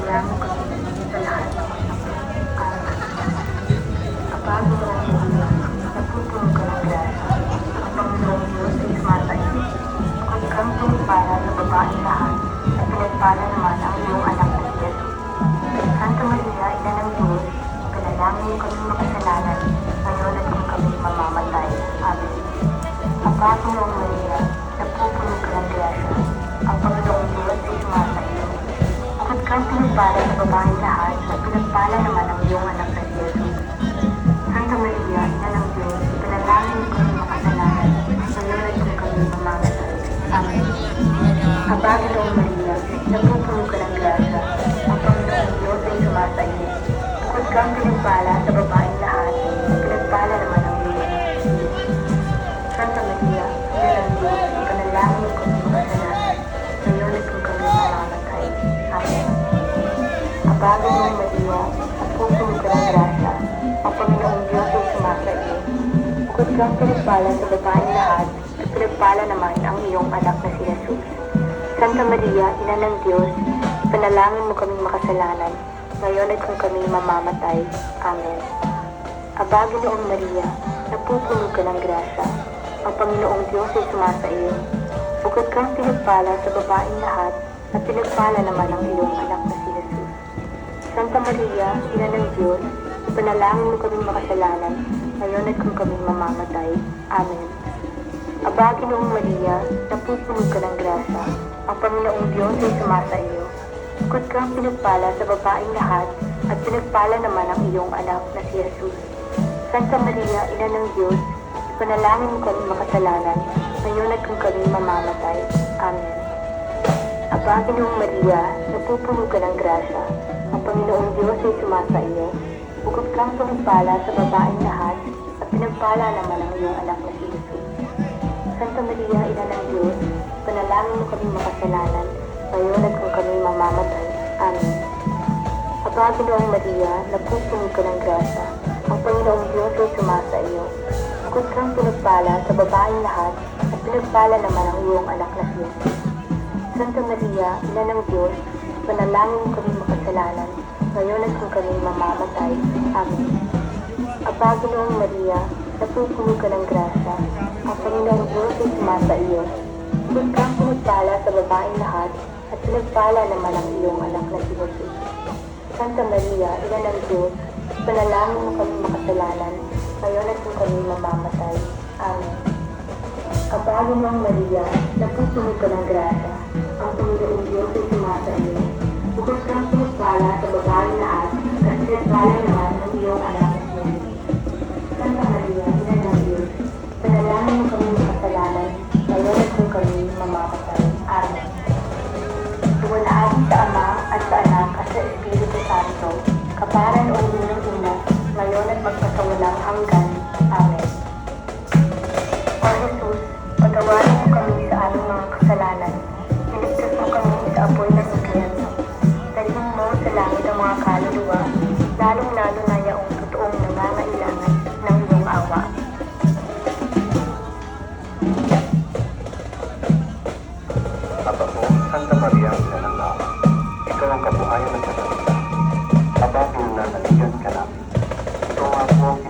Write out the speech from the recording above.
Pinalangin ko sa lahat ng Apagin mo ang Maria, napupuno ka ng grasya. Ang Panginoong Diyos ay sumasayo. Kung kang pinagpala sa babaeng lahat, at pinagpala naman ang iyong anak na si Jesus. Santa Maria, Ina ng Diyos, pinalangin mo kaming makasalanan, ngayon at kung kami mamamatay. Amen. Apagin mo ang Maria, napupuno ka ng grasya. Ang Panginoong Diyos ay sumasayo. Bukod kang pinagpala sa babaeng lahat, at pinagpala naman ang iyong anak na si Jesus. Santa Maria, Ina ng Diyos, pinalangin mo kami makasalanan, ngayon at kung kami mamamatay. Amen. Apaginoong Maria, napupuno ka ng grasya. Ang Panginoong Diyos ay sumasayo. Bukod kang pinagpala sa babaeng lahat, at pinagpala naman ang iyong anak na si Jesus. Santa Maria, Ina ng Diyos, pinalangin mo kami makasalanan, ngayon at kung kami mamamatay. Amen. Apaginoong Maria, napupuno ka ng grasya. Ang Panginoong Diyos ay sumasayo. Bukod kang pinagpala sa babaeng lahat, at pinagpala naman ang iyong anak na si Jesus. Santa Maria, Ina ng Diyos, panalangin mo kaming makasalanan, ngayon at kung kami mamamatay. Amen. Apaginoong Maria, napupuno ka ng grasya. Ang Panginoong Diyos ay sumasayo. Bukod kang pinagpala sa babaeng lahat, at pinagpala naman ang iyong anak na si Jesus. Santa Maria, Ina ng Diyos, panalangin mo kaming makasalanan, ngayon at kung kami mamamatay. Amen. Apaginoong Maria, napupuno ka ng grasya. Ang Panginoong Diyos ay sumasayo. Bukod kang pinagpala sa babaeng lahat, at pinagpala naman ang iyong anak na si Jesus. Santa Maria, Ina ng Diyos, panalangin mo kaming makasalanan, ngayon at kung kami mamamatay. Amen. Apaginoong Maria, napupuno ka ng grasya. Ang Panginoong Diyos ay sumasayo. Bukod kang pinagpala sa babaeng lahat, at pinagpala naman ang iyong anak na si Jesus. Santa Maria, Ina ng Diyos, panalangin mo kaming makasalanan, ngayon at kung kami mamamatay. Amen. Apaginoong Maria, napupuno ka ng grasya. Ang Panginoong Diyos ay sumasayo. Bukod kang pinagpala sa babaeng lahat, at pinagpala naman ang iyong anak na si Jesus. Santa Maria, Ina ng Diyos, panalangin mo kaming makasalanan, ngayon at kung kami mamamatay. Amen. Apaginoong Maria, napupuno ka ng grasya. Ang Panginoong Diyos ay sumasayo. Bukod kang pinagpala sa babaeng lahat, at pinagpala naman ang iyong anak na si Jesus. Santa Maria, Ina ng Diyos, panalangin mo kaming makasalanan, ngayon at kung kami mamamatay. Amen. Apaginoong Maria, napupuno ka ng grasya. Ang Panginoong Diyos ay sumasayo. Bukod kang pinagpala sa babaeng lahat, at pinagpala naman ang iyong anak na si Jesus. Santa Maria, Ina ng Diyos, panalangin mo kaming makasalanan, ngayon at kung kami mamamatay. Amen. Luwalhati sa Ama at sa Anak at sa Espiritu Santo, kaparan o unang-una, ngayon at magpasawalang hanggan. Amen. O Jesus, patawarin mo kami sa aming mga kasalanan. Iligtas mo kami sa apoy ng impyerno. Dalhin mo sa langit ang mga kaluluwa, lalong-lalo na yaong totoong nangangailangan ng iyong awa. Aba po, Santa Maria, Ina ng Awa, ikaw ang kabuhayan ng kasalukuyan. Aba, pinananaligyan ka namin. Ikaw nga po ang